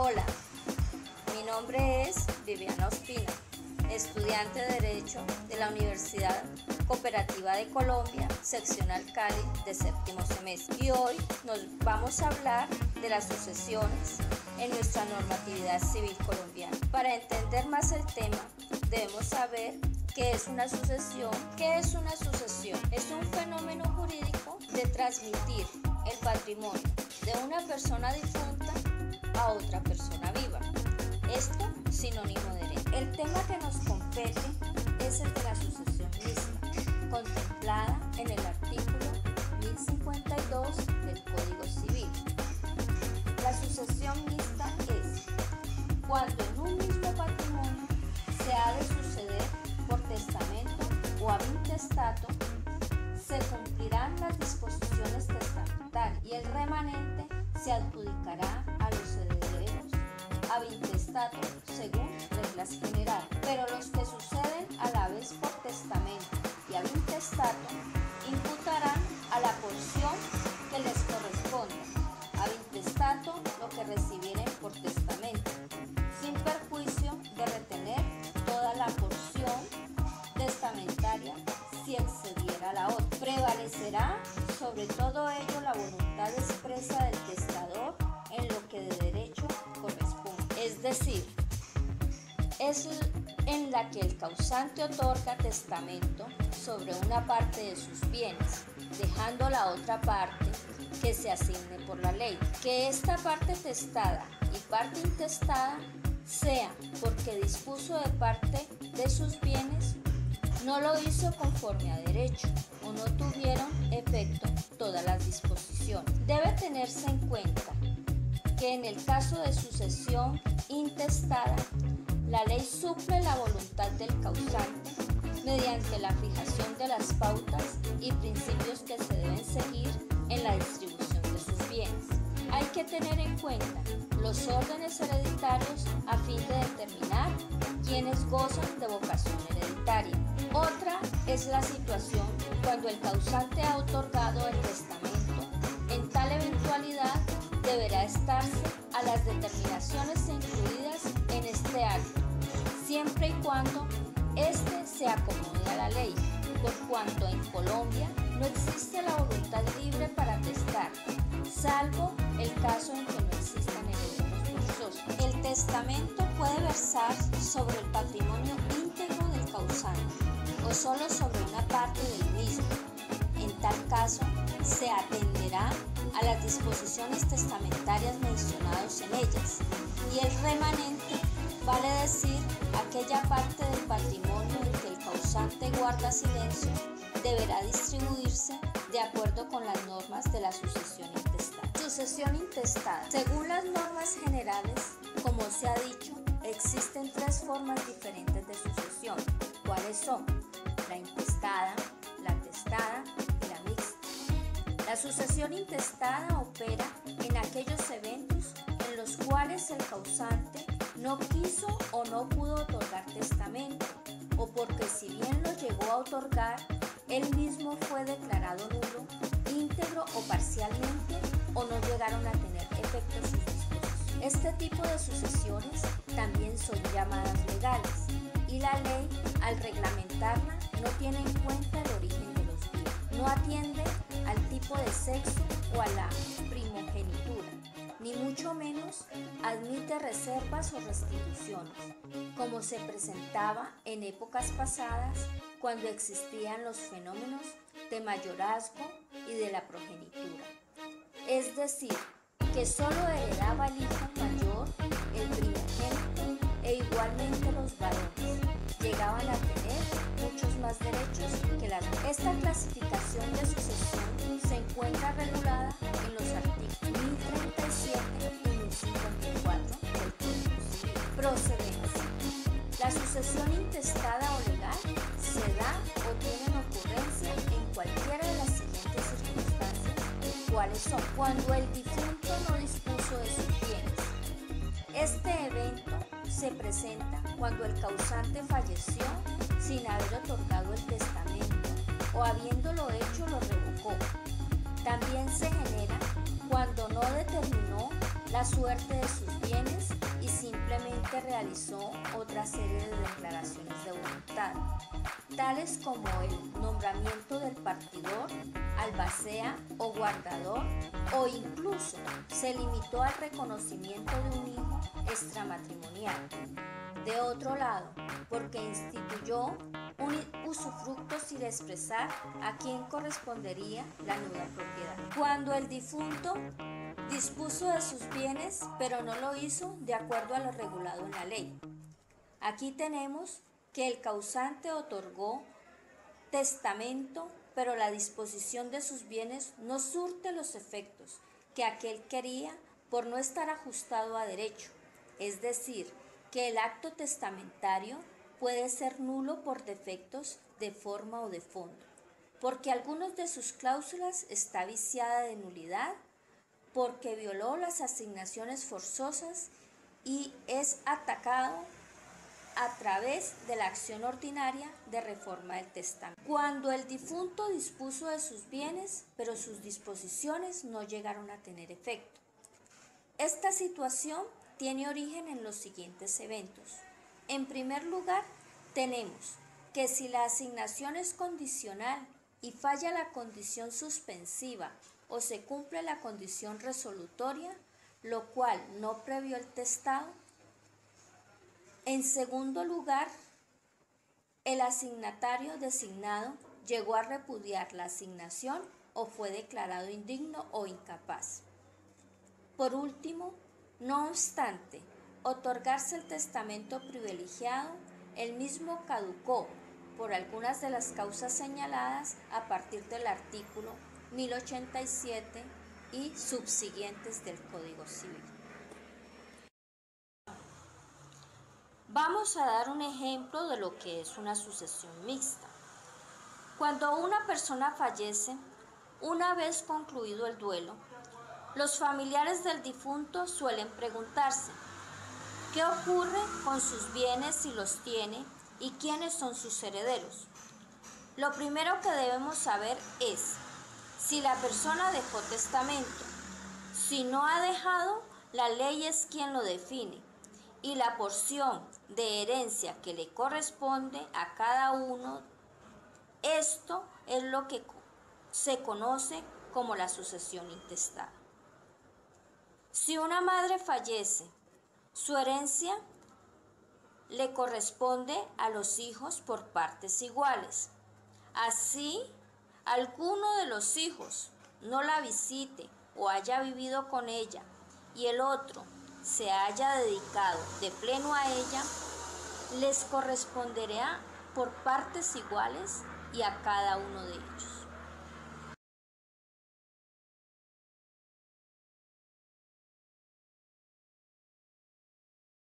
Hola, mi nombre es Viviana Ospina, estudiante de Derecho de la Universidad Cooperativa de Colombia, seccional Cali de séptimo semestre. Y hoy nos vamos a hablar de las sucesiones en nuestra normatividad civil colombiana. Para entender más el tema, debemos saber qué es una sucesión. ¿Qué es una sucesión? Es un fenómeno jurídico de transmitir el patrimonio de una persona difunta a otra persona viva. Esto sinónimo de derecho. El tema que nos compete es el de la sucesión mixta, contemplada en el artículo 1052 del Código Civil. La sucesión mixta es cuando en un mismo patrimonio se ha de suceder por testamento o ab intestato, se cumplirán las disposiciones testamentarias y el remanente se adjudicará a los herederos ab intestato según reglas generales. Pero los que suceden a la vez por testamento y ab intestato imputarán a la porción que les corresponda ab intestato lo que recibieren por testamento, sin perjuicio de retener toda la porción testamentaria si excediera la otra. Prevalecerá sobre todo ello la voluntad expresa del testador en lo que de derecho corresponde, es decir, es en la que el causante otorga testamento sobre una parte de sus bienes, dejando la otra parte que se asigne por la ley. Que esta parte testada y parte intestada sea porque dispuso de parte de sus bienes, no lo hizo conforme a derecho o no tuvieron efecto todas las disposiciones. Debe tenerse en cuenta que en el caso de sucesión intestada, la ley suple la voluntad del causante mediante la fijación de las pautas y principios que se deben seguir en la distribución de sus bienes. Hay que tener en cuenta los órdenes hereditarios a fin de determinar quiénes gozan de vocación hereditaria. Otra es la situación cuando el causante ha otorgado el testamento. En tal eventualidad deberá estarse a las determinaciones incluidas en este acto, siempre y cuando éste se acomode a la ley, por cuanto en Colombia no existe la voluntad libre para testar, salvo el caso en que no existan herederos forzosos. El testamento puede versar sobre el patrimonio íntegro del causante o solo sobre una parte del mismo. En tal caso, se atenderá a las disposiciones testamentarias mencionadas en ellas, y el remanente vale decir aquella parte del patrimonio en que el causante guarda silencio deberá distribuirse de acuerdo con las normas de la sucesión intestada. Sucesión intestada. Según las normas generales, como se ha dicho, existen tres formas diferentes de sucesión. ¿Cuáles son? La intestada, la testada y la mixta. La sucesión intestada opera en aquellos eventos en los cuales el causante no quiso o no pudo otorgar testamento, o porque si bien lo llegó a otorgar, él mismo fue declarado nulo, íntegro o parcialmente, o no llegaron a tener efectos sus disposiciones. Este tipo de sucesiones también son llamadas legales, y la ley, al reglamentarla, no tiene en cuenta el origen de los bienes, no atiende al tipo de sexo o a la primogenitura, ni mucho menos admite reservas o restituciones, como se presentaba en épocas pasadas cuando existían los fenómenos de mayorazgo y de la progenitura. Es decir, que solo heredaba el hijo mayor, el primogénito, e igualmente los varones llegaban a tener muchos más derechos que las mujeres. Esta clasificación de sucesión se encuentra regulada en los artículos 1037 y 1054 del Código Civil. Procedencia. La sucesión intestada o legal se da o tiene ocurrencia en cualquiera de las siguientes circunstancias, cuáles son: cuando el difunto no dispuso de sus bienes. Este evento se presenta cuando el causante falleció sin haber otorgado el testamento o habiéndolo hecho lo revocó. También se genera cuando no determinó la suerte de sus bienes y simplemente realizó otra serie de declaraciones de voluntad, tales como el nombramiento del partidor, albacea o guardador, o incluso se limitó al reconocimiento de un hijo extramatrimonial. De otro lado, porque instituyó un usufructo sin expresar a quién correspondería la nuda propiedad. Cuando el difunto dispuso de sus bienes, pero no lo hizo de acuerdo a lo regulado en la ley. Aquí tenemos que el causante otorgó testamento, pero la disposición de sus bienes no surte los efectos que aquel quería por no estar ajustado a derecho, es decir, que el acto testamentario puede ser nulo por defectos de forma o de fondo, porque algunos de sus cláusulas está viciada de nulidad, porque violó las asignaciones forzosas y es atacado a través de la acción ordinaria de reforma del testamento. Cuando el difunto dispuso de sus bienes, pero sus disposiciones no llegaron a tener efecto. Esta situación tiene origen en los siguientes eventos. En primer lugar, tenemos que si la asignación es condicional y falla la condición suspensiva o se cumple la condición resolutoria, lo cual no previó el testado. En segundo lugar, el asignatario designado llegó a repudiar la asignación o fue declarado indigno o incapaz. Por último, no obstante otorgarse el testamento privilegiado, el mismo caducó por algunas de las causas señaladas a partir del artículo 1087 y subsiguientes del Código Civil. Vamos a dar un ejemplo de lo que es una sucesión mixta. Cuando una persona fallece, una vez concluido el duelo, los familiares del difunto suelen preguntarse: ¿qué ocurre con sus bienes si los tiene y quiénes son sus herederos? Lo primero que debemos saber es si la persona dejó testamento. Si no ha dejado, la ley es quien lo define y la porción de herencia que le corresponde a cada uno. Esto es lo que se conoce como la sucesión intestada. Si una madre fallece, su herencia le corresponde a los hijos por partes iguales. Así, alguno de los hijos no la visite o haya vivido con ella y el otro se haya dedicado de pleno a ella, les corresponderá por partes iguales y a cada uno de ellos.